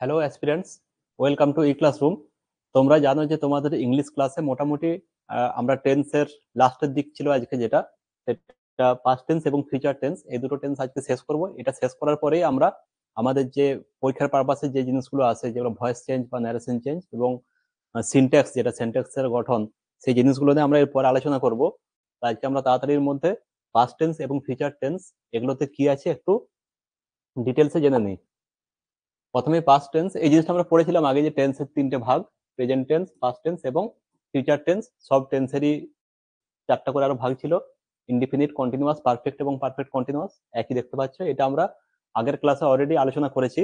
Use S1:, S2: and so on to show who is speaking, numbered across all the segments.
S1: Hello aspirants, welcome to E classroom. তোমরা জানো যে তোমাদের ইংলিশ ক্লাসে মোটামুটি আমরা টেন্সের লাস্টের দিক ছিল আজকে, যেটা সেটা পাস্ট টেন্স এবং ফিউচার টেন্স, এই দুটো টেন্স আজকে শেষ করব। এটা শেষ করার পরেই আমরা আমাদের যে পরীক্ষার পারপাসে যে জিনিসগুলো আছে, যেগুলো ভয়েস চেঞ্জ বা ন্যারেশন চেঞ্জ এবং সিনট্যাক্স, যেটা সেন্টেন্সের গঠন, সেই জিনিসগুলো নিয়ে আমরা এরপর আলোচনা করব। তো আজকে আমরা তাড়াতাড়ির মধ্যে পাস্ট টেন্স এবং ফিউচার টেন্স এগুলোতে কি আছে একটু ডিটেলসে জেনে নিই। প্রথমে পাস্ট টেন্স, এই জিনিসটা আমরা পড়েছিলাম আগে, যে টেন্সের তিনটে ভাগ: প্রেজেন্ট টেন্স, পাস্ট টেন্স এবং ফিউচার টেন্স। সব টেন্সেরই চারটা করে আরো ভাগ ছিল: ইনডিফিনিট, কন্টিনিউয়াস, পারফেক্ট এবং পারফেক্ট কন্টিনিউয়াস। একই দেখতে পাচ্ছ, এটা আমরা আগের ক্লাসে অলরেডি আলোচনা করেছি,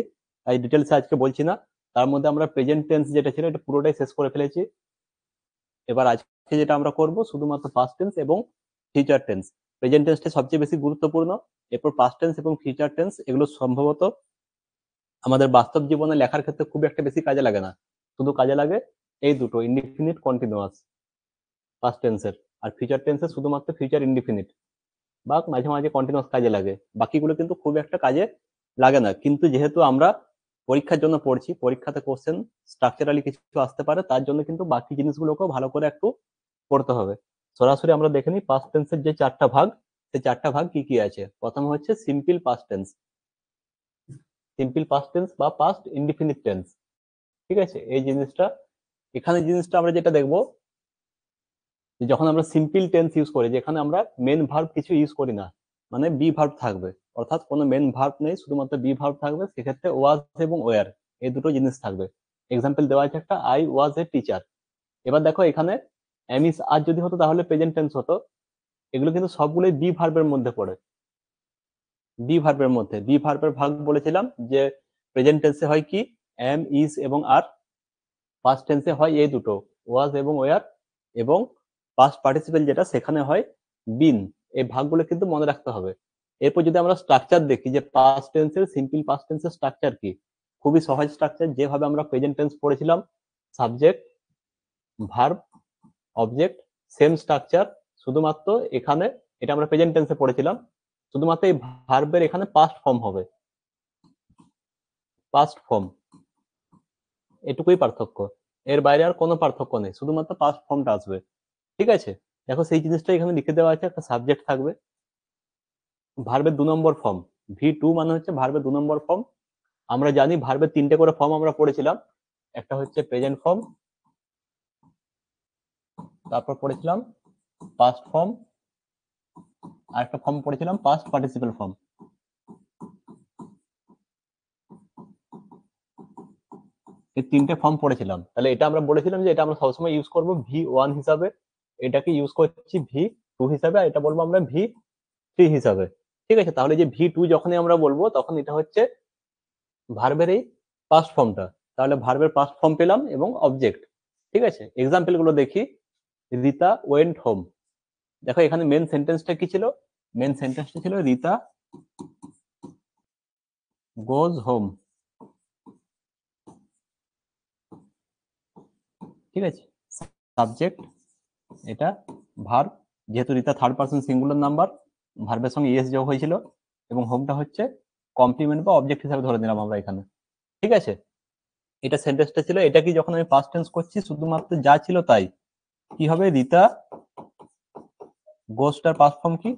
S1: তাই ডিটেলসে আজকে বলছি না। তার মধ্যে আমরা প্রেজেন্ট টেন্স যেটা ছিল এটা পুরোটাই শেষ করে ফেলেছি। এবার আজকে যেটা আমরা করব শুধুমাত্র পাস্ট টেন্স এবং ফিউচার টেন্স। প্রেজেন্ট টেন্সটা সবচেয়ে বেশি গুরুত্বপূর্ণ, এরপর পাস্ট টেন্স এবং ফিউচার টেন্স এগুলো সম্ভবত আমাদের বাস্তব জীবনে লেখার ক্ষেত্রে খুব একটা বেশি কাজে লাগে না। শুধু কাজে লাগে এই দুটো, ইনডিফিনিট, কন্টিনিউয়াস পাস্ট টেন্সের। আর ফিউচার টেন্সের শুধুমাত্র ফিউচার ইনডিফিনিট বা মাঝে মাঝে কন্টিনিউয়াস কাজে লাগে, বাকিগুলো কিন্তু খুব একটা কাজে লাগে না। কিন্তু যেহেতু আমরা পরীক্ষার জন্য পড়ছি, পরীক্ষাতে কোশ্চেন স্ট্রাকচারালি কিছু আসতে পারে, তার জন্য কিন্তু বাকি জিনিসগুলোকেও ভালো করে একটু পড়তে হবে। সরাসরি আমরা দেখে নিই পাস্ট টেন্সের যে চারটা ভাগ, সেই চারটা ভাগ কি কি আছে। প্রথম হচ্ছে simple past tense, simple past tense বা পাস্ট ইনডিফিনিট টেন্স। ঠিক আছে, এই জিনিসটা এখানে জিনিসটা আমরা যেটা দেখবো, যখন আমরা সিম্পল টেন্স ইউজ করি, যেখানে আমরা মেন ভার্ব কিছু ইউজ করি না, মানে বি ভার্ব থাকবে, অর্থাৎ কোনো মেন ভার্ব নেই, শুধুমাত্র বি ভার্ব থাকবে, সেক্ষেত্রে ওয়াজ এবং ওয়ার এই দুটো জিনিস থাকবে। এক্সাম্পল দেওয়া আছে একটা, আই ওয়াজ এ টিচার। এবার দেখো এখানে এম ইজ আর যদি হতো তাহলে প্রেজেন্ট টেন্স হতো। এগুলো কিন্তু সবগুলোই বি ভার্বের মধ্যে পড়ে। বি ভার্বের মধ্যে বি ভার্বের ভাগ বলেছিলাম যে প্রেজেন্ট টেন্সে হয় কি, এম ইজ এবং আর। পাস্ট টেন্সে হয় এই দুটো, ওয়াজ এবং ওয়ার। এবং পাস্ট পার্টিসিপেল যেটা, সেখানে হয় বিন। এই ভাগগুলো কিন্তু মনে রাখতে হবে। এরপর যদি আমরা স্ট্রাকচার দেখি যে পাস্ট টেন্সের, সিম্পল পাস্ট টেন্সের স্ট্রাকচার কি, খুবই সহজ স্ট্রাকচার, যেভাবে আমরা প্রেজেন্ট টেন্স পড়েছিলাম, subject, verb, object, same structure. শুধুমাত্র এখানে, এটা আমরা প্রেজেন্ট টেন্সে পড়েছিলাম, শুধুমাত্র এই ভার্বের এখানে পাস্ট ফর্ম হবে, পাস্ট ফর্ম, এটুকুই পার্থক্য। এর বাইরে আর কোনো পার্থক্য নেই, শুধুমাত্র পাস্ট ফর্মটা আসবে। ঠিক আছে, দেখো সেই জিনিসটা এখানে লিখে দেওয়া আছে, একটা সাবজেক্ট থাকবে, ভার্বের 2 নম্বর ফর্ম, V2 মানে হচ্ছে ভার্বের 2 নম্বর ফর্ম। আমরা জানি ভার্বের 3টে করে ফর্ম আমরা পড়েছিলাম, একটা হচ্ছে প্রেজেন্ট ফর্ম, তারপর পড়েছিলাম পাস্ট ফর্ম, আর একটা ফর্ম পড়েছিলাম পাস্ট পার্টিসিপেল ফর্ম। এই 3টে ফর্ম পড়েছিলাম, তাহলে এটা আমরা বলেছিলাম যে এটা আমরা সবসময় ইউজ করব V1 হিসাবে, এটাকে ইউজ করছি V2 হিসাবে, আর এটা বলবো আমরা V3 হিসাবে। ঠিক আছে, তাহলে যে V2 যখনই আমরা বলবো তখন এটা হচ্ছে ভার্বের এই পাস্ট ফর্মটা। তাহলে ভার্বের পাস্ট ফর্ম পেলাম এবং অবজেক্ট। ঠিক আছে, এক্সাম্পল গুলো দেখি। Rita went home. দেখো এখানে মেন সেন্টেন্সটা কি ছিল, মেন সেন্টেন্সটা ছিল রিতা গোজ হোম। ঠিক আছে, সাবজেক্ট এটা, ভার্ব, যেহেতু Rita third person singular number, ভার্বের সঙ্গে ইএস যোগ হয়েছিল, এবং হোমটা হচ্ছে কমপ্লিমেন্ট বা অবজেক্ট হিসাবে ধরে নিলাম আমরা এখানে। ঠিক আছে, এটা সেন্টেন্সটা ছিল। এটা কি যখন আমি পাস্ট টেন্স করছি, শুধুমাত্র যা ছিল তাই। কি হবে, রিতা গোস্টার পাস্ট ফর্ম কি,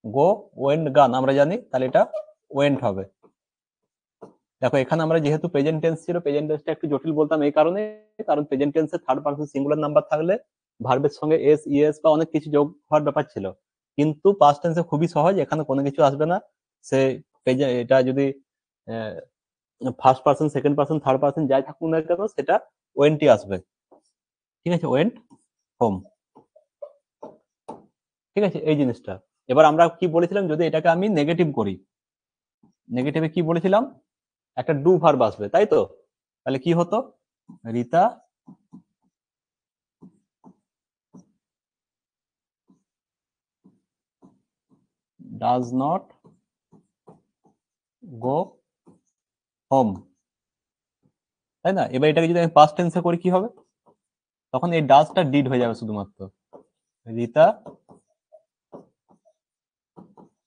S1: গো, ওয়েন্ট গান আমরা জানি, তাহলে এটা ওয়েন্ট হবে। দেখো এখানে আমরা যেহেতু প্রেজেন্ট টেন্স ছিল, প্রেজেন্ট টেন্সটা একটু জটিল বলতাম এই কারণে, কারণ প্রেজেন্ট টেন্সে থার্ড পারসন সিঙ্গুলার নাম্বার থাকলে ভার্বের সঙ্গে এস, ইএস বা অনেক কিছু যোগ হওয়ার ব্যাপার ছিল। কিন্তু পাস্ট টেন্সে খুবই সহজ, এখানে কোনো কিছু আসবে না। সে এটা যদি first person, second person, third person যাই থাকুক না কেন, সেটা ওয়েন্টই আসবে। ঠিক আছে, ওয়েন্ট হোম। ঠিক আছে, এই জিনিসটা। এবার আমরা কি বলেছিলাম, যদি এটাকে আমি নেগেটিভ করি, নেগেটিভে কি বলেছিলাম, একটা ডু ভার্ব আসবে, তাই তো। তাহলে কি হতো, Rita does not go home, তাই না। এবার এটাকে যদি আমি পাস্ট টেন্সে করি কি হবে, তখন এই ডাজটা ডিড হয়ে যাবে শুধুমাত্র। Rita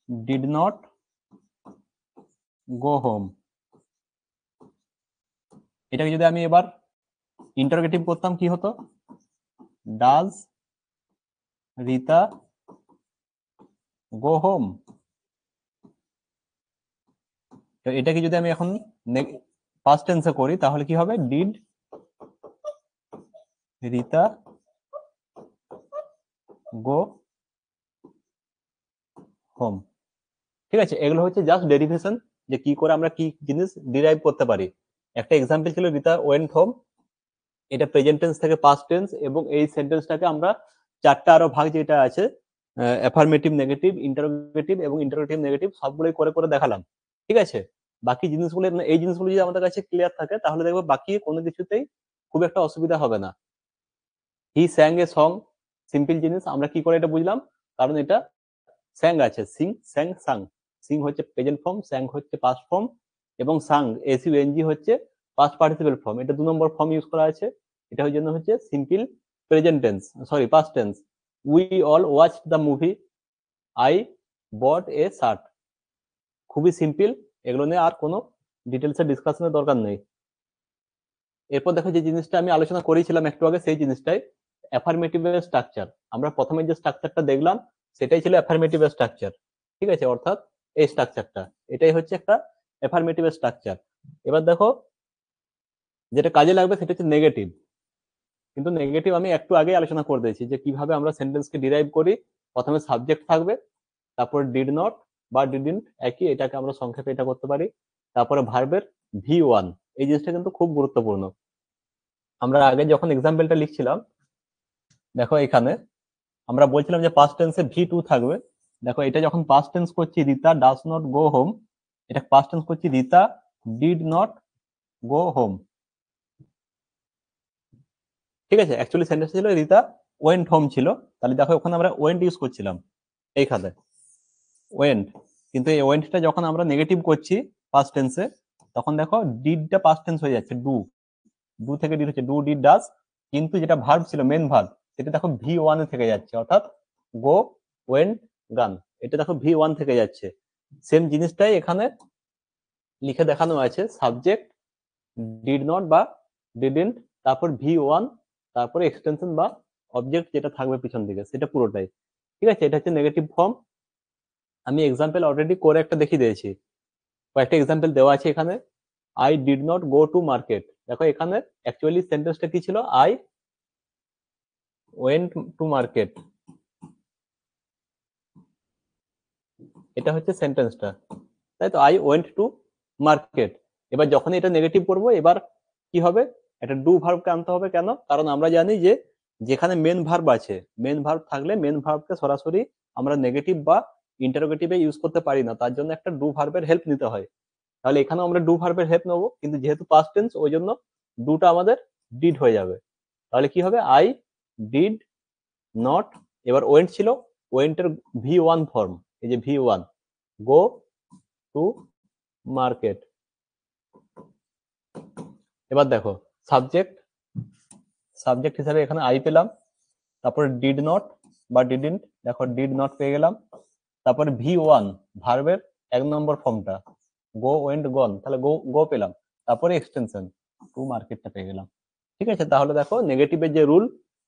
S1: did not go home. এটাকে যদি আমি এবার ইন্টারোগেটিভ করতাম কি হতো, ডাজ রিতা গো হোম। এটাকে যদি আমি এখন ফার্স্ট টেন্সে করি তাহলে কি হবে, ডিড রিতা গো হোম। ঠিক আছে, এগুলো হচ্ছে জাস্ট ডেরিভেশন, যে কি করে আমরা কি জিনিস ডিরাইভ করতে পারি। একটা এক্সাম্পল ছিল রিতা ওয়েন্ট হোম, এটা প্রেজেন্ট টেন্স থেকে পাস্ট টেন্স, এবং এই সেন্টেন্সটাকে আমরা চারটা আরো ভাগ যেটা আছে, অ্যাফার্মেটিভ, নেগেটিভ, ইন্টারোগেটিভ এবং ইন্টারোগেটিভ নেগেটিভ, সবগুলোই করে করে দেখালাম। ঠিক আছে, বাকি জিনিসগুলো, এই জিনিসগুলো যদি আমাদের কাছে ক্লিয়ার থাকে তাহলে দেখবো বাকি কোনো কিছুতেই খুব একটা অসুবিধা হবে না। হি স্যাং এ সং, সিম্পল জিনিস, আমরা কি করে এটা বুঝলাম, কারণ এটা স্যাং আছে, সিং স্যাং সাং। সিং হচ্ছে প্রেজেন্ট ফর্ম, স্যাং হচ্ছে পাস্ট ফর্ম, এবং সাং এসইউএনজি হচ্ছে পাস্ট পার্টিসিপেল ফর্ম, এটা 2 নম্বর ফর্ম ইউজ করা আছে। এটা জন্য হচ্ছে simple present tense, sorry past tense. We all watch the movie, I bought A shirt. খুবই সিম্পল, এগুলো নিয়ে আর কোনো ডিটেলসের ডিসকাশনের দরকার নেই। এরপর দেখো যে জিনিসটা আমি আলোচনা করেছিলাম একটু আগে, সেই জিনিসটাই অ্যাফার্মেটিভ স্ট্রাকচার। আমরা প্রথমে যে স্ট্রাকচারটা দেখলাম সেটাই ছিল অ্যাফার্মেটিভ স্ট্রাকচার। ঠিক আছে, অর্থাৎ এই স্ট্রাকচারটা, এটাই হচ্ছে একটা অ্যাফার্মেটিভ স্ট্রাকচার। এবার দেখো যেটা কাজে লাগবে সেটা হচ্ছে নেগেটিভ। কিন্তু নেগেটিভ আমি একটু আগে আলোচনা করে দিয়েছি যে কিভাবে আমরা সেন্টেন্সকে ডিরাইভ করি। প্রথমে সাবজেক্ট থাকবে, তারপর ডিড নট বা ডিডন্ট, একই, এটাকে আমরা সংক্ষেপে এটা করতে পারি। তারপরে ভার্বের V1, এই জিনিসটা কিন্তু খুব গুরুত্বপূর্ণ। আমরা আগে যখন এক্সাম্পলটা লিখছিলাম, দেখো এখানে আমরা বলছিলাম যে পাস্ট টেন্সে V2 থাকবে। দেখো এটা যখন পাস্ট টেন্স করছি, Rita does not go home, এটা পাস্ট টেন্স করছি Rita did not go home. ঠিক আছে, অ্যাকচুয়ালি সেন্টেন্স ছিল রিতা ওয়েন্ট হোম ছিল, তাহলে দেখো ওখানে আমরা ওয়েন্ট ইউজ করছিলাম এইখানে, ওয়েন্ট। কিন্তু এই ওয়েন্টটা যখন আমরা নেগেটিভ করছি পাস্ট টেন্সে, তখন দেখো ডিডটা পাস্ট টেন্স হয়ে যাচ্ছে, ডু, ডু থেকে ডিড হচ্ছে ডু ডিড ডাজ, কিন্তু যেটা ভার্ব ছিল মেন ভার্ব সেটা দেখো V1 এ থেকে যাচ্ছে, অর্থাৎ গো ওয়েন্ট গান, এটা দেখো V1 থেকে যাচ্ছে। সেম জিনিসটাই এখানে লিখে দেখানো আছে, সাবজেক্ট ডিড নট বা ডিডন্ট, তারপর V1, তারপরে এক্সটেনশন বা অবজেক্ট যেটা থাকবে পিছন দিকে সেটা পুরোটাই। ঠিক আছে, এটা হচ্ছে নেগেটিভ ফর্ম। আমি এক্সাম্পল অলরেডি করে একটা দেখিয়ে দিয়েছি, কয়েকটা এক্সাম্পল দেওয়া আছে এখানে। I did not go to market, দেখো এখানে অ্যাকচুয়ালি সেন্টেন্সটা কি ছিল, আই ওয়েন্ট টু মার্কেট, এটা হচ্ছে সেন্টেন্সটা, তাই তো, আই ওয়েন্ট টু মার্কেট। এবার যখন এটা নেগেটিভ করবো, এবার কি হবে, একটা ডু ভার্বকে আনতে হবে। কেন, কারণ আমরা জানি যে যেখানে মেন ভার্ব আছে, মেন ভার্ব থাকলে মেন ভার্বকে সরাসরি আমরা নেগেটিভ বা ইন্টারোগেটিভে ইউজ করতে পারি না, তার জন্য একটা ডু ভার্বের হেল্প নিতে হয়। তাহলে এখানেও আমরা ডু ভার্বের হেল্প নেবো, কিন্তু যেহেতু পাস্ট টেন্স ওই জন্য ডুটা আমাদের ডিড হয়ে যাবে। তাহলে কি হবে, আই ডিড নট, এবার ওয়েন্ট ছিল, ওয়েন্টের V1 ফর্ম, এই যে V1, গো টু মার্কেট। এবার দেখো সাবজেক্ট, সাবজেক্ট হিসাবে এখানে আই পেলাম, তারপরে ডিড নট বা ডিডন্ট, দেখো ডিড নট পেয়ে গেলাম, তারপরে V1 ভার্বের 1 নম্বর ফর্মটা গো ওয়েন্ট গন, তাহলে গো গো পেলাম, তারপরে এক্সটেনশন টু মার্কেটটা পেয়ে গেলাম। ঠিক আছে, তাহলে দেখো নেগেটিভের যে রুল,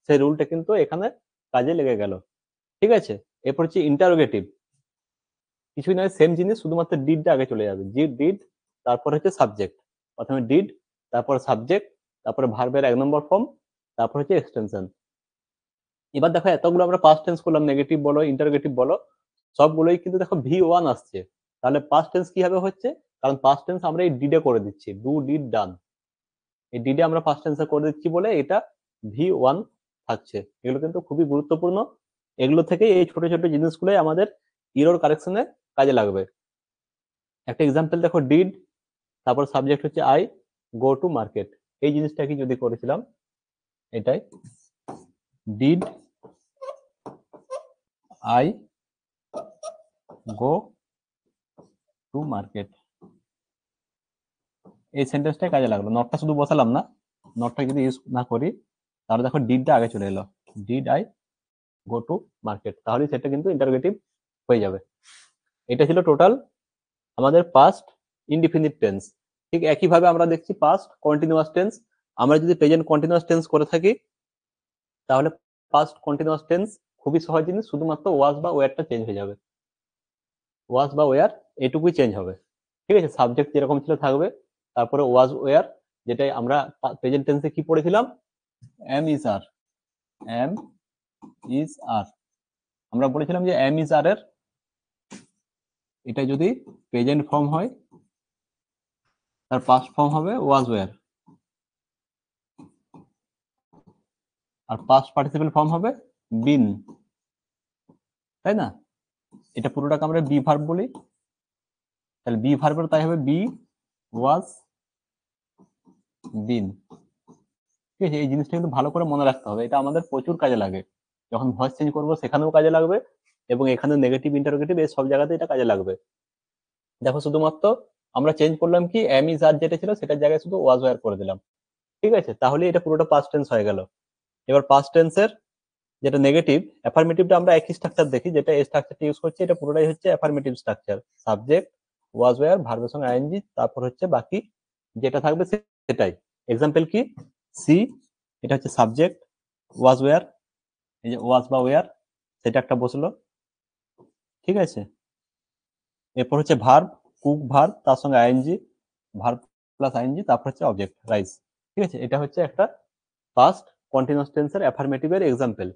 S1: সেই রুলটা কিন্তু এখানে কাজে লেগে গেল। ঠিক আছে, এরপর হচ্ছে ইন্টারোগেটিভ, কিছুই নয়, সেম জিনিস, শুধুমাত্র ডিডটা আগে চলে যাবে, ডিড, তারপর হচ্ছে সাবজেক্ট, প্রথমে ডিড, তারপর সাবজেক্ট, তারপরে ভার্বের 1 নম্বর ফর্ম, তারপর হচ্ছে এক্সটেনশন। এবার দেখো এতগুলো আমরা পাস্ট টেন্স করলাম, নেগেটিভ বলো ইন্টারোগেটিভ বলো, সবগুলোই কিন্তু দেখো V1 আসছে। তাহলে পাস্ট টেন্স কিভাবে হচ্ছে, কারণ পাস্ট টেন্স আমরা এই ডিডে করে দিচ্ছি, ডু ডিড ডান, এই ডিডে আমরা পাস্ট টেন্সে করে দিচ্ছি বলে এটা V1 থাকছে। এগুলো কিন্তু খুবই গুরুত্বপূর্ণ, এগুলো থেকে এই ছোট ছোট জিনিসগুলোই আমাদের ইরর কারেকশনে কাজে লাগবে। একটা এক্সাম্পল দেখো, ডিড, তারপর সাবজেক্ট হচ্ছে আই গো টু মার্কেট, এই জিনিসটা কি যদি করেছিলাম, এটাই did I go to market, এই সেন্টেন্সটাই কাজে লাগলো। নটটা শুধু বসালাম না, নটটা যদি ইউজ না করি তাহলে দেখো ডিডটা আগে চলে এলো, did I go to market, তাহলে সেটা কিন্তু ইন্টারোগেটিভ হয়ে যাবে। এটা ছিল টোটাল আমাদের পাস্ট ইনডিফিনিট টেন্স। ঠিক একইভাবে আমরা দেখছি পাস্ট কন্টিনিউয়াস টেন্স। আমরা যদি প্রেজেন্ট কন্টিনিউয়াস টেন্স করে থাকি তাহলে পাস্ট কন্টিনিউয়াস টেন্স খুবই সহজ জিনিস, শুধুমাত্র ওয়াজ বা ওয়ারটা চেঞ্জ হয়ে যাবে। ওয়াজ বা ওয়ার এটুকুই চেঞ্জ হবে। ঠিক আছে, সাবজেক্ট যেরকম ছিল থাকবে, তারপরে ওয়াজ ওয়ার, যেটাই আমরা প্রেজেন্ট টেন্সে কি পড়েছিলাম, am is are. Am is are, আমরা বলেছিলাম যে এম ইজ আর এর এটা যদি প্রেজেন্ট ফর্ম হয় তার পাস্ট ফর্ম হবে ওয়াজ ওয়ার, আর পাস্ট পার্টিসিপেল ফর্ম হবে বিন, তাই না? এটা পুরোটাকে আমরা বি ভার্ব বলি, তাহলে বি ভার্বের তাই হবে বি ওয়াজ বিন। ঠিক আছে, এই জিনিসটা কিন্তু ভালো করে মনে রাখতে হবে, এটা আমাদের প্রচুর কাজে লাগে। যখন ভয়েস চেঞ্জ করবো সেখানেও কাজে লাগবে, এবং এখানে নেগেটিভ ইন্টারোগেটিভ এই সব জায়গাতে এটা কাজে লাগবে। দেখো শুধুমাত্র আমরা চেঞ্জ করলাম কি, এম ইজ আর যেটা ছিল সেটার জায়গায় শুধু ওয়াজ ওয়ার করে দিলাম। ঠিক আছে, তাহলে এটা পুরোটা পাস্ট টেন্স হয়ে গেল। এবার পাস্ট টেন্সের যেটা নেগেটিভ, অ্যাফার্মেটিভটা আমরা একই স্ট্রাকচার দেখি, যেটা এই স্ট্রাকচারটা ইউজ করছি এটা পুরোটাই হচ্ছে affirmative structure. Subject was wire ভার্বের সঙ্গে আইএনজি, তারপর হচ্ছে বাকি যেটা থাকবে সেটাই। এক্সাম্পল কি, সি, এটা হচ্ছে সাবজেক্ট, ওয়াজ ওয়্যার, এই যে ওয়াজ বা ওয়্যার সেটা একটা বসলো। ঠিক আছে, এরপর হচ্ছে ভার্ব, কুক ভার্ব তার সঙ্গে আইএনজি, ভার্ব প্লাস আইএনজি, তারপর হচ্ছে অবজেক্ট রাইস। ঠিক আছে, এটা হচ্ছে একটা পাস্ট কন্টিনিউয়াস টেন্সের অ্যাফার্মেটিভের এক্সাম্পল।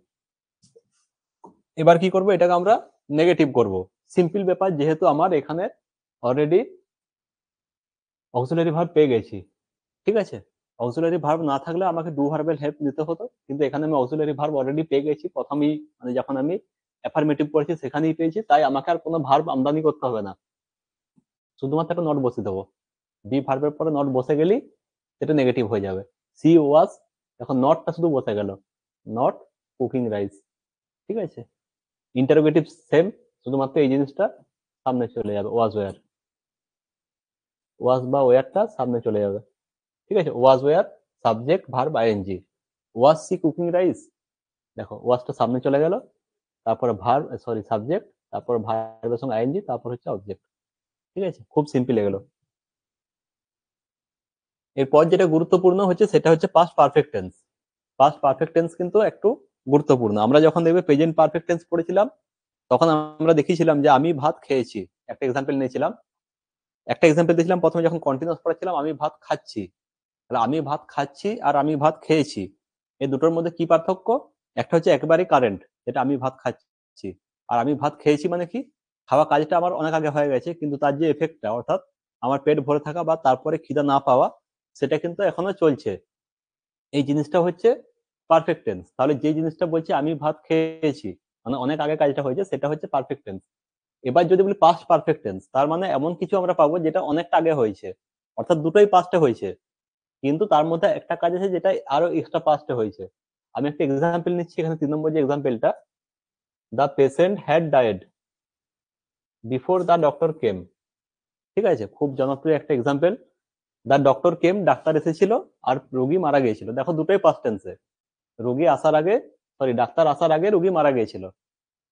S1: এবার কি করব, এটাকে আমরা নেগেটিভ করব। সিম্পল ব্যাপার, যেহেতু আমার এখানে অলরেডি অক্সিলারি ভার্ব পেয়ে গেছি। ঠিক আছে, অক্সিলারি ভার্ব না থাকলে আমাকে ডু ভার্বের হেল্প নিতে হতো, কিন্তু এখানে আমি অক্সিলারি ভার্ব অলরেডি পেয়ে গেছি প্রথমেই, মানে যখন আমি অ্যাফার্মেটিভ করেছি সেখানেই পেয়েছি, তাই আমাকে আর কোনো ভার্ব আমদানি করতে হবে না, শুধুমাত্র একটা নট বসিয়ে দেবো। বি ভার্বের পরে নট বসে গেলেই সেটা নেগেটিভ হয়ে যাবে। সি ওয়াজ, এখন নটটা শুধু বসে গেল, নট কুকিং রাইস। ঠিক আছে, ইন্টারোগেটিভ সেম, শুধুমাত্র এই জিনিসটা সামনে চলে যাবে, ওয়াজ ওয়্যার, ওয়াজ বা ওয়্যারটা সামনে চলে যাবে। ঠিক আছে, was were subject verb ING. Was she cooking rice, দেখো ওয়াজটা সামনে চলে গেল, তারপরে ভার্ব সরি সাবজেক্ট, তারপর ভার্বের সঙ্গে আইএনজি, তারপর হচ্ছে অবজেক্ট। ঠিক আছে, খুব সিম্পল এগুলো। এরপর যেটা গুরুত্বপূর্ণ হচ্ছে সেটা হচ্ছে past perfect tense. Past perfect tense কিন্তু একটু গুরুত্বপূর্ণ। আমরা যখন দেখবে প্রেজেন্ট পারফেক্ট টেন্স পড়েছিলাম তখন আমরা দেখিয়েছিলাম যে আমি ভাত খেয়েছি, একটা এক্সাম্পল নিয়েছিলাম। একটা এক্সাম্পল দিয়েছিলাম প্রথমে যখন কন্টিনিউয়াস পড়াচ্ছিলাম, আমি ভাত খাচ্ছি। তাহলে আমি ভাত খাচ্ছি আর আমি ভাত খেয়েছি, এই দুটোর মধ্যে কি পার্থক্য? একটা হচ্ছে একেবারেই কারেন্ট, যেটা আমি ভাত খাচ্ছি, আর আমি ভাত খেয়েছি মানে কি, খাওয়া কাজটা আমার অনেক আগে হয়ে গেছে, কিন্তু তার যে এফেক্টটা, অর্থাৎ আমার পেট ভরে থাকা বা তারপরে খিদা না পাওয়া, সেটা কিন্তু এখনো চলছে। এই জিনিসটা হচ্ছে পারফেক্ট টেন্স। তাহলে যে জিনিসটা বলছে আমি ভাত খেয়েছি, মানে অনেক আগে কাজটা হয়েছে, সেটা হচ্ছে পারফেক্ট টেন্স। এবার যদি বলি পাস্ট পারফেক্ট টেন্স, তার মানে এমন কিছু আমরা পাবো যেটা অনেকটা আগে হয়েছে, অর্থাৎ দুটোই পাস্টে হয়েছে, কিন্তু তার মধ্যে একটা কাজ আছে যেটা আরো এক্সট্রা পাস্টে হয়েছে। আমি একটা এক্সাম্পল নিচ্ছি, এখানে 3 নম্বর যে এক্সাম্পলটা, the patient had died before the doctor came. ঠিক আছে, খুব জনপ্রিয় একটা এক্সাম্পল। দ্য ডক্টর কেম, ডাক্তার এসেছিল, আর রোগী মারা গিয়েছিল। দেখো দুটোই পাস্ট টেন্সে, রোগী আসার আগে, সরি ডাক্তার আসার আগে রোগী মারা গিয়েছিল।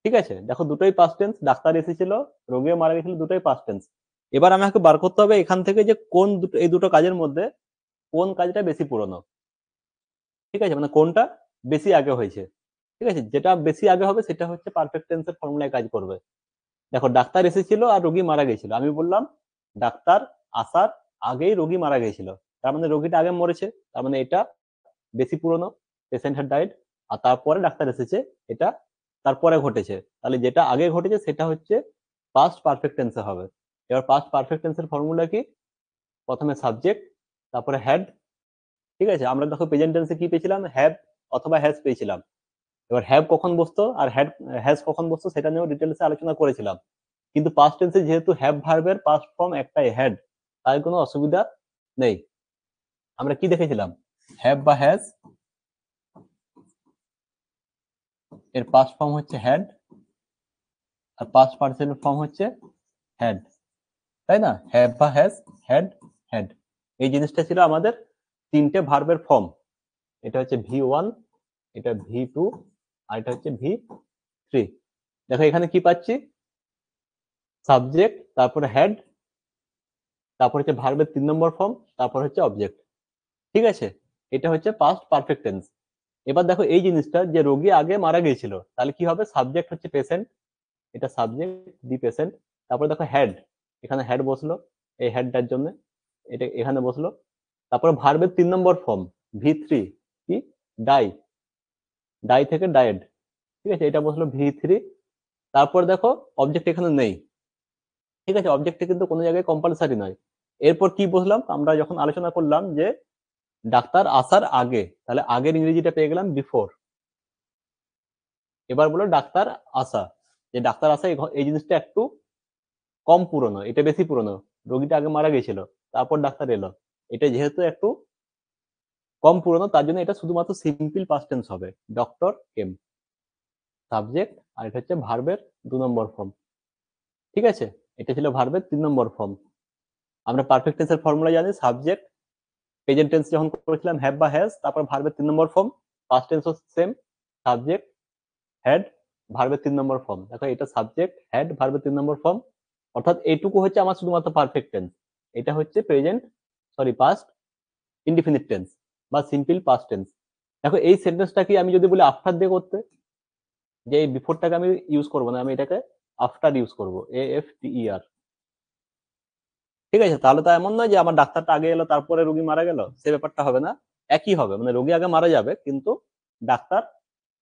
S1: ঠিক আছে, দেখো দুটোই পাস্ট টেন্স, ডাক্তার এসেছিল, রোগীও মারা গেছিল, দুটোই পাস্ট টেন্স। এবার আমাকে বার করতে হবে এখান থেকে যে কোন দুটো, এই দুটো কাজের মধ্যে কোন কাজটা বেশি পুরনো। ঠিক আছে, মানে কোনটা বেশি আগে হয়েছে। ঠিক আছে, যেটা বেশি আগে হবে সেটা হচ্ছে পারফেক্ট টেন্সের ফর্মুলায় কাজ করবে। দেখো ডাক্তার এসেছিল আর রোগী মারা গেছিল, আমি বললাম ডাক্তার আসার আগেই রোগী মারা গেছিল, তার মানে রোগীটা আগে মরেছে, তার মানে এটা বেশি পুরনো, পেশেন্ট হ্যাড ডাইড। আর তারপরে ডাক্তার এসেছে, এটা তারপরে ঘটেছে, তাহলে যেটা আগে ঘটেছে সেটা হচ্ছে পাস্ট পারফেক্ট টেন্সে হবে। এবার পাস্ট পারফেক্ট টেন্সের ফর্মুলা কি, প্রথমে সাবজেক্ট, তারপরে হ্যাড। ঠিক আছে, আমরা দেখো প্রেজেন্ট টেন্সে কি পেয়েছিলাম, হ্যাভ অথবা হ্যাজ পেয়েছিলাম। এবার হ্যাভ কখন বসতো আর হ্যাজ কখন বসতো সেটা নিয়েও ডিটেলসে আলোচনা করেছিলাম। কিন্তু পাস্ট টেন্সে যেহেতু হ্যাভ ভার্বের পাস্ট ফর্ম একটাই, হ্যাড, তাই কোনো অসুবিধা নেই। আমরা কি দেখেছিলাম, হ্যাভ বা হ্যাজ এর পাস্ট ফর্ম হচ্ছে হ্যাড, আর পাস্ট পার্টিসিপেল ফর্ম হচ্ছে হ্যাড, তাই না? হ্যাভ বা হ্যাজ, হ্যাড, হ্যাড, এই জিনিসটা ছিল আমাদের তিনটে ভার্বের ফর্ম। এটা হচ্ছে V1, এটা V2, আর এটা হচ্ছে V3। দেখো এখানে কি পাচ্ছি, সাবজেক্ট, তারপরে হ্যাড, তারপর হচ্ছে ভার্বের 3 নম্বর ফর্ম, তারপর হচ্ছে অবজেক্ট। ঠিক আছে, এটা হচ্ছে পাস্ট পারফেক্ট টেন্স। এবার দেখো এই জিনিসটা যে রোগী আগে মারা গিয়েছিল, তাহলে কি হবে? সাবজেক্ট হচ্ছে পেশেন্ট, এটা সাবজেক্ট, দি পেশেন্ট। তারপরে দেখো হেড, এখানে হেড বসলো এই হেডটার জন্য, এটা এখানে বসলো। তারপরে ভার্বের 3 নম্বর ফর্ম V3, কি? ডাই, ডাই থেকে ডায়েড। ঠিক আছে, এটা বসলো V3। তারপর দেখো অবজেক্ট এখানে নেই। ঠিক আছে, অবজেক্টে কিন্তু কোনো জায়গায় কম্পালসারি নয়। এরপর কি বুঝলাম আমরা যখন আলোচনা করলাম যে ডাক্তার আসার আগে, তাহলে আগের ইংরেজিটা পেয়ে গেলাম বিফোর। এবার বলো ডাক্তার আসা, যে ডাক্তার আসা এই জিনিসটা একটু কম পুরনো, এটা বেশি পুরনো। রোগীটা আগে মারা গেছিল, তারপর ডাক্তার এলো। এটা যেহেতু একটু কম পুরনো, তার জন্য এটা শুধুমাত্র সিম্পল পাস্ট টেন্স হবে, ডক্টর কেম, সাবজেক্ট, আর এটা হচ্ছে ভার্বের 2 নম্বর ফর্ম। ঠিক আছে, এটা ছিল ভার্বের 3 নম্বর ফর্ম। আমরা পারফেক্ট টেন্সের ফর্মুলা জানি, সাবজেক্ট প্রেজেন্ট টেন্স যখন করেছিলাম হ্যাভ বা হ্যাজ, তারপর ভার্বের 3 নম্বর ফর্ম। পাস্ট টেন্সও সেম, সাবজেক্ট হ্যাড ভার্বের 3 নম্বর ফর্ম। দেখো এটা সাবজেক্ট হ্যাড ভার্বের 3 নম্বর ফর্ম, অর্থাৎ এইটুকু হচ্ছে আমার শুধুমাত্র পারফেক্ট টেন্স। এটা হচ্ছে present, sorry past indefinite tense বা সিম্পল পাস্ট টেন্স। দেখো এই সেন্টেন্সটা কি আমি যদি বলি আফটার দিয়ে করতে, যে এই বিফোরটাকে আমি ইউজ করবো না, আমি এটাকে আফটার ইউজ করবো, AFTER। ঠিক আছে, তাহলে তো এমন নয় যে আমার ডাক্তারটা আগে এলো তারপরে রোগী মারা গেল, সে ব্যাপারটা হবে না। একই হবে, মানে রোগী আগে মারা যাবে কিন্তু ডাক্তার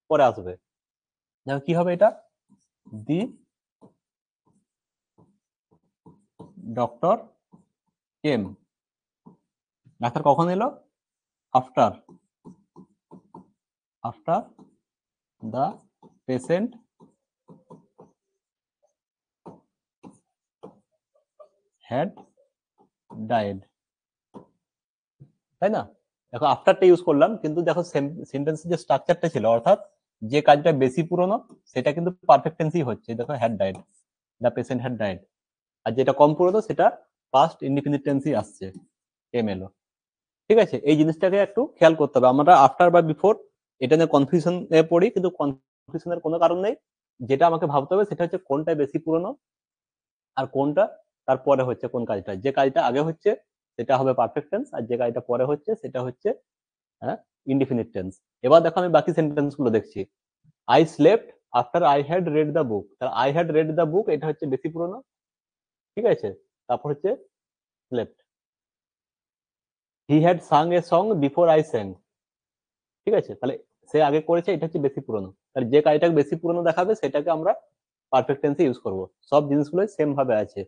S1: পরে আসবে। দেখো কি হবে এটা, দি ডক্টর কেম, ডাক্তার কখন এলো? After, after the patient had died, তাই না? দেখো আফটারটা ইউজ করলাম, কিন্তু দেখো সেন্টেন্সের যে স্ট্রাকচারটা ছিল, অর্থাৎ যে কাজটা বেশি পুরনো সেটা কিন্তু পারফেক্ট টেন্সই হচ্ছে। দেখো had died, the patient had died. আর যেটা কম পুরনো সেটা পাস্ট ইনডিফিনিট টেন্সই আসছে, এম এলো। ঠিক আছে, এই জিনিসটাকে একটু খেয়াল করতে হবে। আমরা আফটার বা বিফোর এটা নিয়ে কনফিউশনে পড়ি, কিন্তু কনফিউশনের কোনো কারণ নেই। যেটা আমাকে ভাবতে হবে সেটা হচ্ছে কোনটা বেশি পুরনো আর কোনটা তারপরে হচ্ছে কোন কাজটা। যে কাজটা আগে হচ্ছে সেটা হবে পারফেক্ট টেন্স, আর যে কাজটা পরে হচ্ছে সেটা হচ্ছে ইনডিফিনিট টেন্স। এবার দেখো আমি বাকি সেন্টেন্স গুলো দেখছি। I slept after I had read the book, তাহলে I had read the book এটা হচ্ছে বেশি পুরনো। ঠিক আছে, তারপর হচ্ছে slept. He had sung a song before I sang. ঠিক আছে, তাহলে সে আগে করেছে, এটা হচ্ছে বেশি পুরনো। তাহলে যে কাজটাকে বেশি পুরনো দেখাবে সেটাকে আমরা পারফেক্ট টেন্সে ইউজ করব। সব জিনিসগুলোই সেম ভাবে আছে।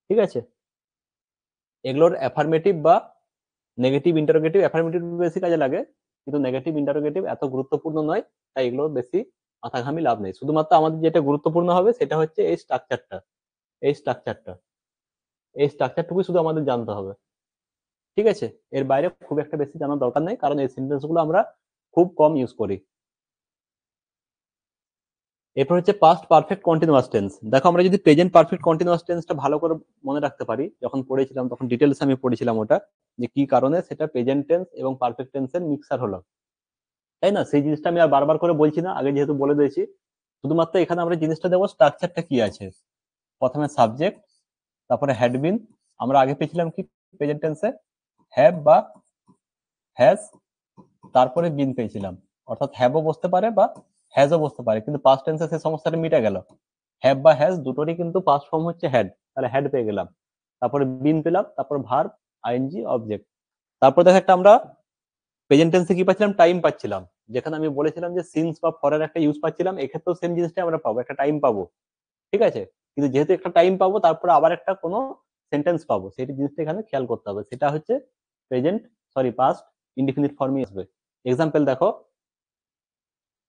S1: ঠিক আছে, এগুলোর অ্যাফার্মেটিভ বা নেগেটিভ ইন্টারোগেটিভ, অ্যাফার্মেটিভ বেশি কাজে লাগে, কিন্তু নেগেটিভ ইন্টারোগেটিভ এত গুরুত্বপূর্ণ নয়। তাই এগুলো বেশি মাথা ঘামি লাভ নেই। শুধুমাত্র আমাদের যেটা গুরুত্বপূর্ণ হবে সেটা হচ্ছে এই স্ট্রাকচারটা, এই স্ট্রাকচারটা, এই স্ট্রাকচারটুকুই শুধু আমাদের জানতে হবে। ঠিক আছে, এর বাইরে খুব একটা বেশি জানার দরকার নেই, কারণ এই সেন্টেন্স গুলো আমরা খুব কম ইউজ করি। এরপর হচ্ছে পাস্ট পারফেক্ট কন্টিনিউয়াস টেন্স। দেখো আমরা যদি প্রেজেন্ট পারফেক্ট কন্টিনিউয়াস টেন্সটা ভালো করে মনে রাখতে পারি, যখন পড়েছিলাম তখন ডিটেলস আমি পড়েছিলাম ওটা, যে কি কারণে সেটা প্রেজেন্ট টেন্স এবং পারফেক্ট টেন্সের মিক্সার হলো, তাই না? সেই জিনিসটা আমি আর বারবার করে বলছি না, আগে যেহেতু বলে দিয়েছি। শুধুমাত্র এখানে আমরা জিনিসটা দেবো স্ট্রাকচারটা কি আছে। প্রথমে সাবজেক্ট, তারপরে হ্যাড বিন। আমরা আগে পেয়েছিলাম কি প্রেজেন্ট টেন্সে, হ্যাভ বা হ্যাজ, তারপরে বিন পেয়েছিলাম। অর্থাৎ হ্যাভও বসতে পারে বা হ্যাজও বসতে পারে, কিন্তু পাস্ট টেন্সে সেই সমস্যাটা মিটে গেল। হ্যাভ বা হ্যাজ দুটোরই কিন্তু পাস্ট ফর্ম হচ্ছে হ্যাড, তাহলে হ্যাড পেয়ে গেলাম। তারপরে বিন পেলাম, তারপর ভার্ব, আইএনজি, অবজেক্ট। তারপর দেখো একটা আমরা প্রেজেন্ট টেন্সে কি পাচ্ছিলাম, টাইম পাচ্ছিলাম। যেখানে আমি বলেছিলাম যে সিন্স বা ফরের একটা ইউজ পাচ্ছিলাম, এক্ষেত্রেও সেম জিনিসটাই আমরা পাবো, একটা টাইম পাবো। ঠিক আছে, কিন্তু যেহেতু একটা টাইম পাবো তারপরে আবার একটা কোনো সেন্টেন্স পাবো, সেই জিনিসটা এখানে খেয়াল করতে হবে। সেটা হচ্ছে প্রেজেন্ট, সরি পাস্ট ইনডিফিনিট ফর্মই আসবে। এক্সাম্পল দেখো,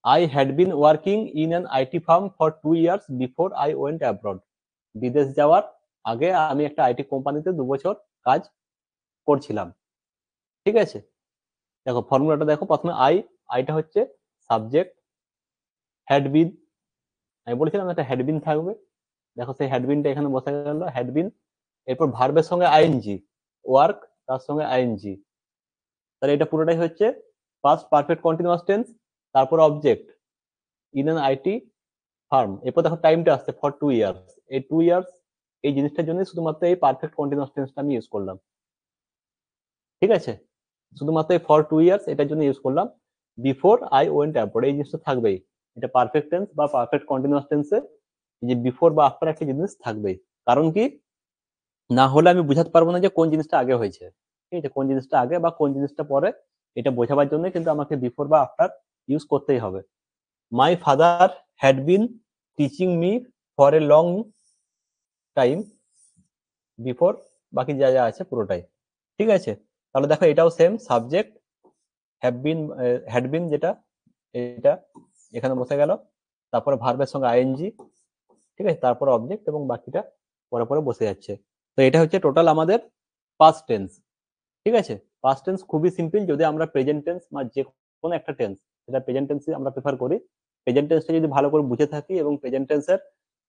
S1: I had been working in an IT firm for 2 years before I went abroad. বিদেশ যাওয়ার আগে আমি একটা আইটি কোম্পানিতে 2 বছর কাজ করছিলাম। ঠিক আছে, দেখো ফর্মুলাটা দেখো, প্রথমে আইটা হচ্ছে সাবজেক্ট, হ্যাড বিন, আমি বলেছিলাম একটা হ্যাড বিন থাকবে। দেখো সেই হ্যাড বিনটা এখানে বসে গেল, হ্যাড বিন। এরপর ভার্বের সঙ্গে আইএনজি, ওয়ার্ক তার সঙ্গে আইএনজি, তাহলে এটা পুরোটাই হচ্ছে পাস্ট পারফেক্ট কন্টিনিউয়াস টেন্স। তারপর object, in an IT firm. এরপর দেখো টাইমটা আসছে ফর 2 years, এই 2 years এই জিনিসটার জন্য শুধুমাত্র এই পারফেক্ট কন্টিনিউয়াস টেন্সটা আমি ইউজ করলাম। ঠিক আছে, শুধুমাত্র এই ফর 2 ইয়ার্স এটার জন্য ইউজ করলাম। বিফোর আই ওয়েন্ট অ্যাব্রড এই জিনিসটা থাকবেই, এটা পারফেক্ট টেন্স বা পারফেক্ট কন্টিনিউয়াস টেন্সে যে বিফোর বা আফটার একটা জিনিস থাকবেই। কারণ কি, না হলে আমি বুঝাতে পারবো না যে কোন জিনিসটা আগে হয়েছে। ঠিক আছে, কোন জিনিসটা আগে বা কোন জিনিসটা পরে, এটা বোঝাবার জন্য কিন্তু আমাকে বিফোর বা আফটার ইউজ করতেই হবে। My father had been teaching me for a long time before, বাকি যা যা আছে পুরোটাই। ঠিক আছে, তাহলে দেখো এটাও same, subject have been, had been যেটা এটা এখানে বসে গেল, তারপরে ভার্বের সঙ্গে আইএনজি। ঠিক আছে, তারপর অবজেক্ট এবং বাকিটা পরে পরে বসে যাচ্ছে। তো এটা হচ্ছে টোটাল আমাদের পাস্ট টেন্স। ঠিক আছে, পাস্ট টেন্স খুবই সিম্পল। যদি আমরা প্রেজেন্ট টেন্স বা যে কোনো একটা টেন্স, সেটা প্রেজেন্ট টেন্সে আমরা প্রেফার করি, প্রেজেন্ট টেন্সটা যদি ভালো করে বুঝে থাকি এবং প্রেজেন্ট টেন্সের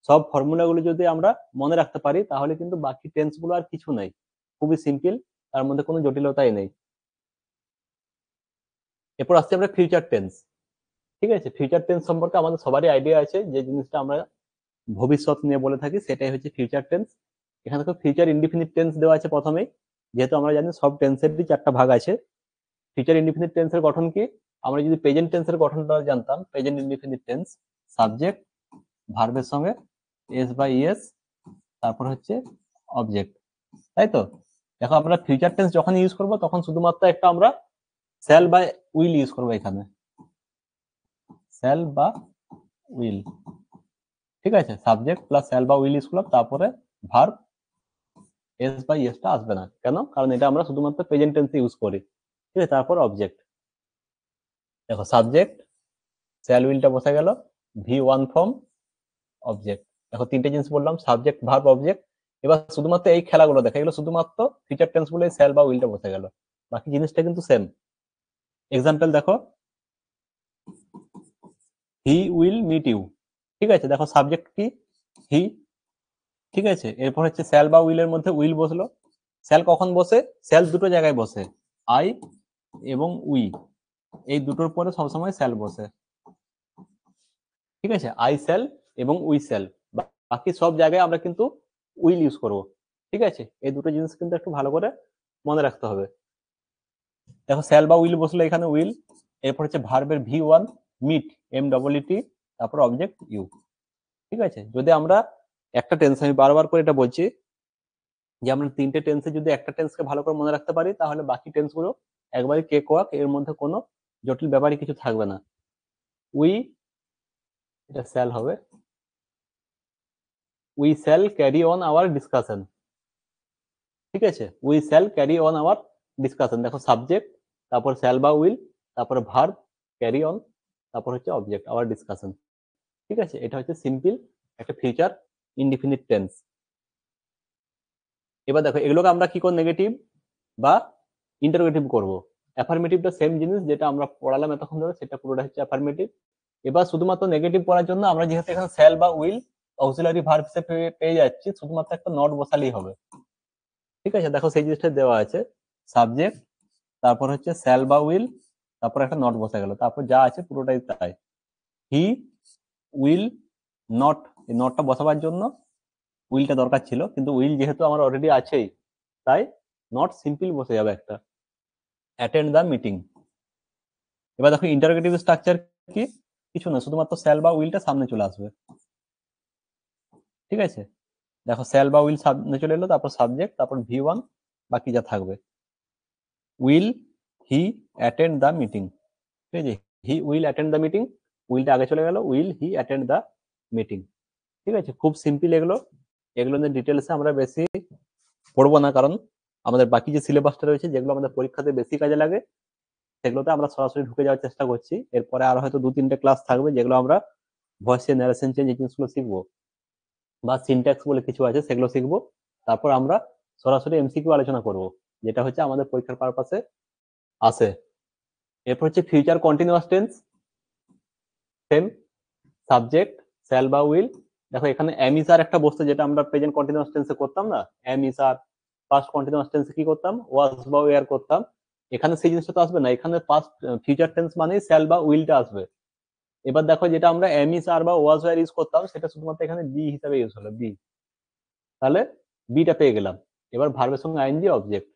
S1: সব ফর্মুলাগুলো যদি আমরা মনে রাখতে পারি, তাহলে কিন্তু বাকি টেন্স গুলো আর কিছু নাই, খুবই সিম্পল, তার মধ্যে কোনো জটিলতাই নেই। এরপর আসছে আমরা ফিউচার টেন্স। ঠিক আছে, ফিউচার টেন্স সম্পর্কে আমাদের সবারই আইডিয়া আছে, যে জিনিসটা আমরা ভবিষ্যৎ নিয়ে বলে থাকি সেটাই হচ্ছে ফিউচার টেন্স। এখানে তো ফিউচার ইনডিফিনিট টেন্স দেওয়া আছে প্রথমেই, যেহেতু আমরা জানি সব টেন্সেরই 4টা ভাগ আছে। ফিউচার ইনডিফিনিট টেন্সের গঠন কি, আমরা যদি প্রেজেন্ট টেন্সের গঠনটা জানতাম, প্রেজেন্ট ইনডিফিনিট টেন্স সাবজেক্ট ভার্বের সঙ্গে এস বা ইএস, তারপর হচ্ছে অবজেক্ট, তাই তো। দেখো আমরা ফিউচার টেন্স যখন ইউজ করব তখন শুধুমাত্র একটা আমরা শ্যাল বা উইল ইউজ করবো এখানে, শ্যাল বা উইল। ঠিক আছে, সাবজেক্ট প্লাস শ্যাল বা উইল ইউজ করলাম, তারপরে ভার্ব এস বা ইএসটা আসবে না, কেন? কারণ এটা আমরা শুধুমাত্র প্রেজেন্ট টেন্সে ইউজ করি। ঠিক আছে, তারপর অবজেক্ট। দেখো সাবজেক্ট শ্যাল উইলটা বসে গেল, V1 ফর্ম অবজেক্ট। দেখো 3টে জিনিস বললাম, সাবজেক্ট ভার্ব অবজেক্ট। এবার শুধুমাত্র এই খেলাগুলো দেখা গেলো, শুধুমাত্র ফিচার টেন্স বলে শ্যাল বা উইলটা বসে গেল, বাকি জিনিসটা কিন্তু সেম। এক্সাম্পল দেখো, হি উইল মিট ইউ। ঠিক আছে, দেখো সাবজেক্ট কি, হি। ঠিক আছে, এরপর হচ্ছে শ্যাল বা উইলের মধ্যে উইল বসলো। শ্যাল কখন বসে? শ্যাল দুটো জায়গায় বসে, আই এবং উই, এই দুটোর পরে সবসময় শ্যাল বসে। ঠিক আছে, আই শ্যাল এবং উই শ্যাল, বাকি সব জায়গায় আমরা কিন্তু উইল ইউজ করব। ঠিক আছে, এই দুটো জিনিস কিন্তু একটু ভালো করে মনে রাখতে হবে। দেখো শ্যাল বা উইল বসলো এখানে উইল, এরপর হচ্ছে ভার্বের V1 মিট, MEET, তারপর অবজেক্ট ইউ। ঠিক আছে, যদি আমরা একটা টেন্স, আমি বারবার করে এটা বলছি, যে আমরা 3টে টেন্সে যদি একটা টেন্সকে ভালো করে মনে রাখতে পারি, তাহলে বাকি টেন্স গুলো একবারে কেক ওয়াক, এর মধ্যে কোনো জটিল ব্যাপারই কিছু থাকবে না। উই, এটা শ্যাল হবে, we shall carry on our discussion. ঠিক আছে, we shall carry on our discussion. দেখো সাবজেক্ট, তারপর শ্যাল বা উইল, তারপরে ভার্ব ক্যারি অন, তারপর হচ্ছে অবজেক্ট আওয়ার ডিসকাশন। ঠিক আছে, এটা হচ্ছে সিম্পল একটা ফিউচার ইনডিফিনিট টেন্স। এবার দেখো এগুলোকে আমরা কি করে নেগেটিভ বা ইন্টারোগেটিভ করব। অ্যাফার্মেটিভটা সেম জিনিস যেটা আমরা পড়ালাম এতক্ষণ ধরে, সেটা পুরোটা হচ্ছে অ্যাফার্মেটিভ। এবার শুধুমাত্র নেগেটিভ করার জন্য আমরা যেহেতু এখানে শ্যাল বা উইল অক্সিলারি ভার্ব হিসেবে পেয়ে যাচ্ছি, শুধুমাত্র একটা নট বসালেই হবে। ঠিক আছে, দেখো সেই জিনিসটা দেওয়া আছে, সাবজেক্ট, তারপর হচ্ছে শ্যাল বা উইল, তারপর একটা নট বসা গেল, তারপর যা আছে পুরোটাই তাই। হি উইল নট, এই নটটা বসাবার জন্য উইলটা দরকার ছিল, কিন্তু উইল যেহেতু আমার অলরেডি আছেই, তাই নট সিম্পল বসে যাবে একটা, অ্যাটেন্ড দ্য মিটিং। এবার দেখো ইন্টারোগেটিভ স্ট্রাকচার কি, কিছু না, শুধুমাত্র শ্যাল বা উইলটা সামনে চলে আসবে। ঠিক আছে, দেখো শ্যাল বা উইল সামনে চলে এলো, তারপর সাবজেক্ট, তারপর V1, বাকি যা থাকবে। Will he attend the meeting. ঠিক আছে, he will attend the meeting, উইলটা আগে চলে গেল, will he attend the meeting. ঠিক আছে, খুব সিম্পল এগুলো, এগুলো নিয়ে ডিটেলসে আমরা বেশি পড়বো না, কারণ আমাদের বাকি যে সিলেবাসটা রয়েছে, যেগুলো আমাদের পরীক্ষাতে বেশি কাজে লাগে, সেগুলোতে আমরা সরাসরি ঢুকে যাওয়ার চেষ্টা করছি। এরপরে আরো হয়তো 2-3টে ক্লাস থাকবে, যেগুলো আমরা ভয়েস জেনারেশন চেঞ্জ, এই জিনিসগুলো শিখবো, বা সিনট্যাক্স বলে কিছু আছে সেগুলো শিখবো। তারপর আমরা সরাসরি এমসিকিউ আলোচনা করব, যেটা হচ্ছে আমাদের পরীক্ষার পারপাসে আসে। এরপর হচ্ছে future continuous tense, same, subject shall বা উইল। দেখো এখানে এম ইজ আর একটা বস্তু, যেটা আমরা প্রেজেন্ট কন্টিনিউয়াস টেন্সে করতাম না, am is are. Past continuous টেন্সে কি করতাম, ওয়াজ বা ওয়্যার করতাম। এখানে সেই জিনিসটা তো আসবে না, এখানে পাস্ট ফিউচার টেন্স মানে শ্যাল বা উইলটা আসবে। এবার দেখো যেটা আমরা এম ইজ আর বা ওয়াজ ওয়্যার ইউজ করতাম, সেটা শুধুমাত্র এখানে বি হিসাবে ইউজ হলো, বি। তাহলে বিটা পেয়ে গেলাম। এবার ভার্বের সঙ্গে ING object,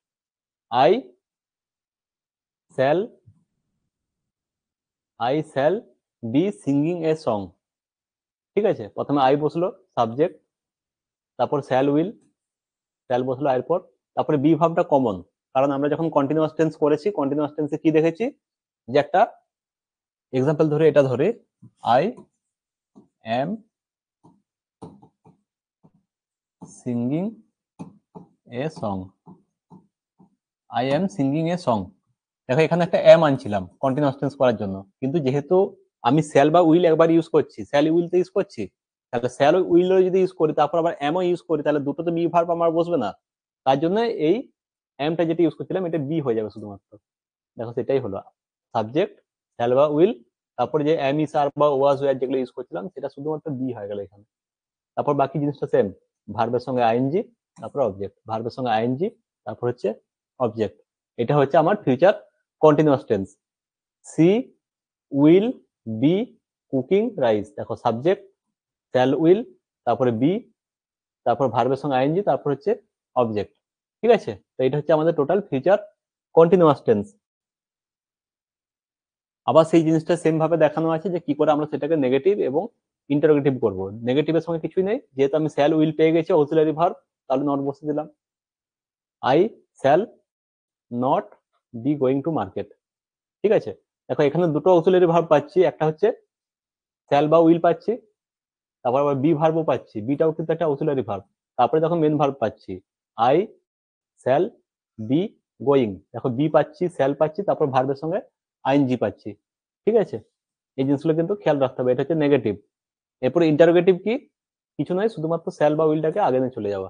S1: I shall be singing a song. ঠিক আছে, প্রথমে আই বসলো সাবজেক্ট, তারপর শ্যাল বসলো এর পর, তারপরে বি ভার্বটা কমন, কারণ আমরা যখন কন্টিনিউয়াস টেন্স করেছি, কন্টিনিউয়াস টেন্সে কি দেখেছি যে একটা এক্সাম্পল ধরে, এটা ধরে I am singing a song, I am singing a song. দেখো এখানে একটা এম আনছিলাম কন্টিনিউয়াস টেন্স করার জন্য, কিন্তু যেহেতু আমি শ্যাল বা উইল একবার ইউজ করছি, শ্যাল উইল তো ইউজ করছি, তাহলে শ্যাল উইল যদি ইউজ করি তারপর আবার এমও ইউজ করি, তাহলে দুটো তো বি ভার্ব আমার বসবে না। তার জন্য এই এমটা যেটা ইউজ করছিলাম এটা বি হয়ে যাবে শুধুমাত্র। দেখো সেটাই হলো সাবজেক্ট, শ্যাল বা উইল, তারপর যে এম ইস আর বা ওয়াজ ওয়ার যেগুলো ইউজ করছিলাম সেটা শুধুমাত্র বি হয়ে গেল এখানে। তারপর বাকি জিনিসটা সেম, ভার্বের সঙ্গে আইএনজি, তারপর অবজেক্ট, ভার্বের সঙ্গে আইএনজি, তারপর হচ্ছে অবজেক্ট। এটা হচ্ছে আমার future continuous tense. She will be cooking rice, দেখো সাবজেক্ট, শ্যাল উইল, তারপরে বি, তারপর ভার্বের সঙ্গে আইএনজি, তারপর হচ্ছে অবজেক্ট। ঠিক আছে, তো এটা হচ্ছে আমাদের টোটাল ফিউচার কন্টিনিউয়াস টেন্স। আবার সেই জিনিসটা সেম ভাবে দেখানো আছে যে কি করে আমরা সেটাকে নেগেটিভ এবং ইন্টারোগেটিভ করব। নেগেটিভের সঙ্গে কিছুই নেই, যেহেতু আমি শ্যাল উইল পেয়ে গেছি অক্সিলারি ভার্ব, তাহলে নট বসে দিলাম, I shall not be going to market. ঠিক আছে, দেখো এখানে দুটো অক্সিলারি ভার্ব পাচ্ছি, একটা হচ্ছে শ্যাল বা উইল পাচ্ছি, তারপর আবার বি ভার্বও পাচ্ছি, বিটাও কিন্তু একটা অক্সিলারি ভার্ব, তারপরে দেখো মেন ভার্ব পাচ্ছি আই শ্যাল বি গোয়িং, দেখো বি পাচ্ছি, শ্যাল পাচ্ছি, তারপর ভার্বের সঙ্গে আইএনজি পাচ্ছি। ঠিক আছে, এই জিনিসগুলো কিন্তু খেয়াল রাখতে হবে। এটা হচ্ছে নেগেটিভ। এরপরে ইন্টারোগেটিভ কি, কিছু নয়, শুধুমাত্র শ্যাল বা উইলটাকে আগে নিয়ে চলে যাওয়া,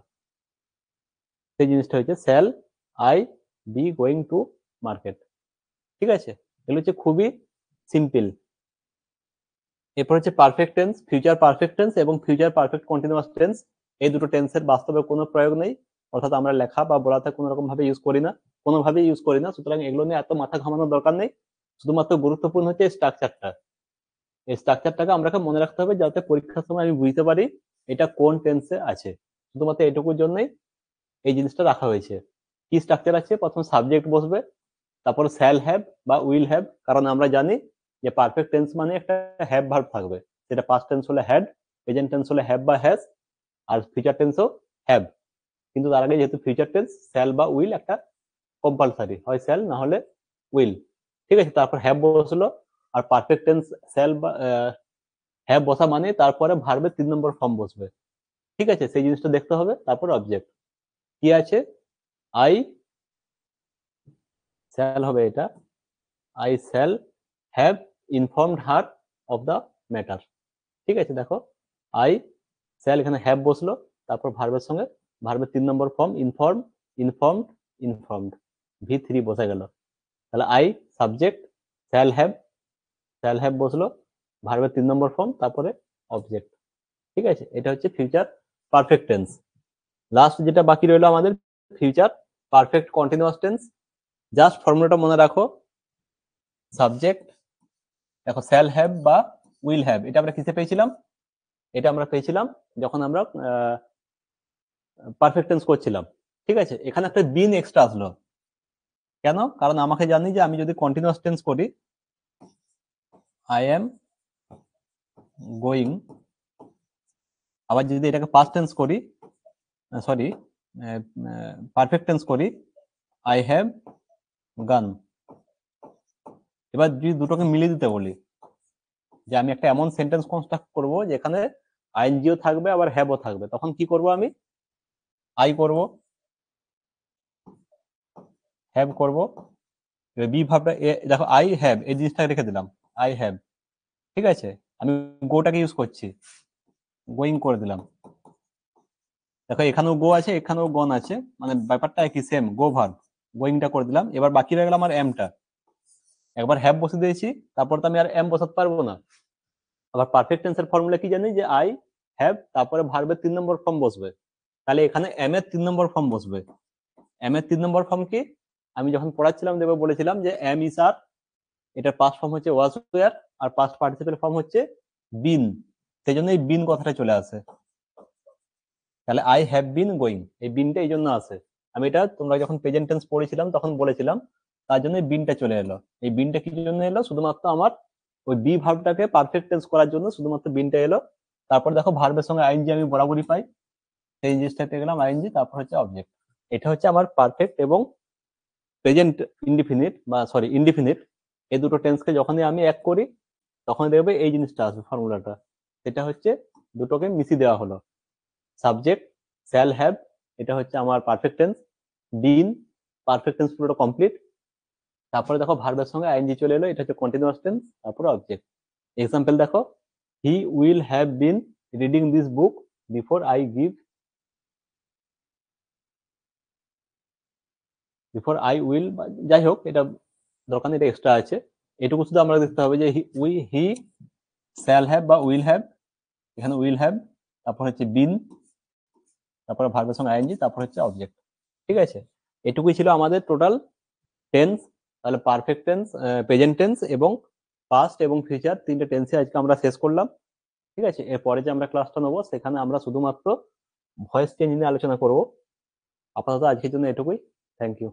S1: সেই জিনিসটা হচ্ছে shall I be going to market. ঠিক আছে, এগুলো হচ্ছে খুবই সিম্পল। এরপর হচ্ছে perfect tense, future perfect tense এবং ফিউচার পারফেক্ট কন্টিনিউয়াস টেন্স। এই দুটো টেন্সের বাস্তবে কোনো প্রয়োগ নেই, অর্থাৎ আমরা লেখা বা বলাতে কোনো রকম ভাবে ইউজ করি না, কোনোভাবেই ইউজ করি না, সুতরাং এগুলো নিয়ে এত মাথা ঘামানোর দরকার নেই। শুধুমাত্র গুরুত্বপূর্ণ হচ্ছে স্ট্রাকচারটা, এই স্ট্রাকচারটাকে আমাকে মনে রাখতে হবে যাতে পরীক্ষার সময় আমি বুঝতে পারি এটা কোন টেন্সে আছে। শুধুমাত্র এটুকুর জন্যই এই জিনিসটা রাখা হয়েছে। কি স্ট্রাকচার আছে, প্রথম সাবজেক্ট বসবে, তারপর শ্যাল হ্যাভ বা উইল হ্যাভ, কারণ আমরা জানি যে পারফেক্ট টেন্স মানে একটা হ্যাভ ভার্ব থাকবে, সেটা পাস্ট টেন্স হলে হ্যাড, প্রেজেন্ট টেন্স হলে হ্যাভ বা হ্যাজ, আর ফিউচার টেন্সও হ্যাভ। কিন্তু তার আগে যেহেতু ফিউচার টেন্স, শ্যাল বা উইল একটা কম্পালসারি, হয় শ্যাল না হলে উইল। ঠিক আছে, তারপর হ্যাভ বসলো, আর পারফেক্ট টেন্স শ্যাল বা হ্যাভ বসা মানে তারপরে ভার্বের 3 নম্বর ফর্ম বসবে। ঠিক আছে, সেই জিনিসটা দেখতে হবে। তারপর অবজেক্ট কি আছে, আই শ্যাল হবে এটা, I shall have informed her of the matter. ঠিক আছে, দেখো আই শ্যাল, এখানে হ্যাভ বসলো, তারপর ভার্বের সঙ্গে ভার্বের 3 নম্বর form inform, informed, informed, V3 বসে গেল। তাহলে আই সাবজেক্ট, শ্যাল হ্যাভ বসলো, ভার্বের 3 নম্বর ফর্ম, তারপরে অবজেক্ট। ঠিক আছে, এটা হচ্ছে ফিউচার পারফেক্ট টেন্স। লাস্ট যেটা বাকি রইলো আমাদের future perfect continuous tense. Just ফর্মুলাটা মনে রাখো, সাবজেক্ট, দেখো শ্যাল হ্যাভ বা উইল হ্যাভ, এটা আমরা কিসে পেয়েছিলাম, এটা আমরা পেয়েছিলাম যখন আমরা পারফেক্ট টেন্স করছিলাম। ঠিক আছে, এখানে একটা বিন এক্সট্রা আসলো কেন, কারণ আমাকে জানি যে আমি যদি কন্টিনিউয়াস টেন্স করি, আই এম গোয়িং, আবার যদি এটাকে পাস্ট টেন্স করি, সরি পারফেক্ট টেন্স করি, আই হ্যাভ গান। এবার যদি দুটোকে মিলিয়ে দিতে বলি, যে আমি একটা এমন সেন্টেন্স কনস্ট্রাক্ট করব যেখানে আইএনজিও থাকবে আবার হ্যাভও থাকবে, তখন কি করব, আমি আই করব, হ্যাভ করব, বি ভাবটা, দেখো আই হ্যাভ এই জিনিসটা রেখে দিলাম, আই হ্যাভ। ঠিক আছে, আমি গোটাকে ইউজ করছি, গোয়িং করে দিলাম, দেখো এখানেও গো আছে এখানেও গন আছে, মানে ব্যাপারটা একই সেম, গো ভার্ব, গোয়িংটা করে দিলাম। এবার বাকি রয়ে গেল আমার এমটা, একবার হ্যাভ বসে দিয়েছি, তারপর তো আমি আর এম বসাতে পারবো না। আবার পারফেক্ট টেন্সের ফর্মুলা কি জানি, যে আই হ্যাভ, তারপরে ভার্বের 3 নম্বর ফর্ম বসবে, তাহলে এখানে এম এর 3 নম্বর ফর্ম বসবে। এম এর 3 নম্বর ফর্ম কি, আমি যখন পড়াচ্ছিলাম দেবে বলেছিলাম যে এম ইস আর, এটার পাস্ট ফর্ম হচ্ছে ওয়াজ ওয়ার, আর পাস্ট পার্টিসিপেল ফর্ম হচ্ছে বিন, সেই জন্য এই বিন কথাটা চলে আসে। তাহলে আই হ্যাভ বিন গোয়িং, এই বিনটা এই জন্য আছে, আমি এটা তোমরা যখন প্রেজেন্ট টেন্স পড়েছিলাম তখন বলেছিলাম, তার জন্য এই বিনটা চলে এলো। এই বিনটা কি জন্য এলো? শুধুমাত্র আমার ওই বি ভার্বটাকে পারফেক্ট টেন্স করার জন্য শুধুমাত্র বিনটা এলো। তারপর দেখো ভার্বের সঙ্গে আইএনজি আমি বরাবরই পাই, সেই জিনিসটা পেয়ে গেলাম আইএনজি, তারপর হচ্ছে অবজেক্ট। এটা হচ্ছে আমার পারফেক্ট এবং প্রেজেন্ট ইনডিফিনিট বা সরি ইনডিফিনিট, এই দুটো টেন্সকে যখনই আমি এক করি তখন দেখবে এই জিনিসটা আসবে ফর্মুলাটা। সেটা হচ্ছে দুটোকে মিশিয়ে দেওয়া হলো। সাবজেক্ট শ্যাল হ্যাভ, এটা হচ্ছে আমার পারফেক্ট টেন্স, বিন পারফেক্ট টেন্স পুরোটা কমপ্লিট, তারপরে দেখো ভার্বের সঙ্গে আইএনজি চলে এলো, এটা হচ্ছে কন্টিনিউয়াস টেন্স, তারপরে অবজেক্ট। এক্সাম্পল দেখো, he will have been reading this book before I give, before I will, যাই হোক এটা দরকার নেই, এটা এক্সট্রা আছে। এটুকু শুধু আমরা দেখতে হবে যে হি শ্যাল হ্যাভ বা উইল হ্যাভ, এখানে উইল হ্যাভ, তারপর হচ্ছে বিন, তারপরে ভার্বের সঙ্গে আইএনজি, তারপর হচ্ছে অবজেক্ট। ঠিক আছে, এটুকুই ছিল আমাদের টোটাল টেন্স। তাহলে পারফেক্ট টেন্স, প্রেজেন্ট টেন্স এবং পাস্ট এবং ফিউচার তিনটে টেন্সে আজকে আমরা শেষ করলাম। ঠিক আছে, এরপরে যে আমরা ক্লাসটা নেবো সেখানে আমরা শুধুমাত্র ভয়েস চেঞ্জ নিয়ে আলোচনা করব। আপাতত আজকের জন্য এটুকুই। Thank you.